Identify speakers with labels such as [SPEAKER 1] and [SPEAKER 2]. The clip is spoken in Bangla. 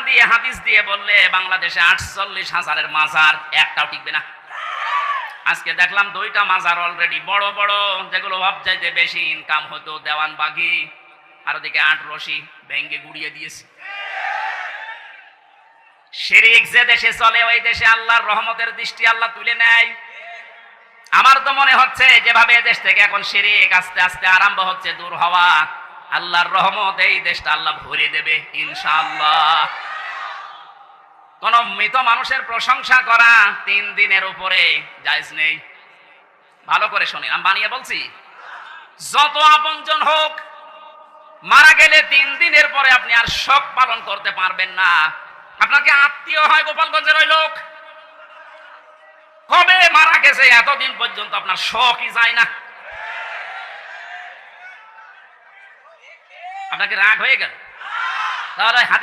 [SPEAKER 1] দিয়ে হাদিস দিয়ে বললে বাংলাদেশে 48,000-এর মাজার একটাও টিকবে না। আজকে দেখলাম 2টা মাজার অলরেডি বড় বড়, যেগুলো সবচাইতে বেশি ইনকাম হতো, দেওয়ানবাগি আর ওদিকে 8 রশি ভেঙ্গে গুড়িয়ে দিয়েছে। শিরিক যে দেশে চলে ওই দেশে আল্লাহর রহমতের দৃষ্টি আল্লাহ তুলে নেয়। আমার তো মনে হচ্ছে যেভাবে দেশ থেকে এখন শিরিক আস্তে আস্তে আরম্ভ হচ্ছে দূর হওয়া, আল্লাহর রহমত এই দেশটা আল্লাহ ভরে দেবে ইনশাআল্লাহ। কোন মৃত মানুষের প্রশংসা করা 3 দিনের উপরে জায়েজ নেই। ভালো করে শুনুন, আমি বানিয়ে বলছি। যত আপনজন হোক, মারা গেলে 3 দিনের পরে আপনি আর শোক পালন করতে পারবেন না। আপনাকে আত্মীয় হয় গোপালগঞ্জের ওই লোক, কবে মারা গেছে এতদিন পর্যন্ত আপনার শোকই যায় না। আপনাকে রাগ হয়ে গেল, তাহলে হাদিস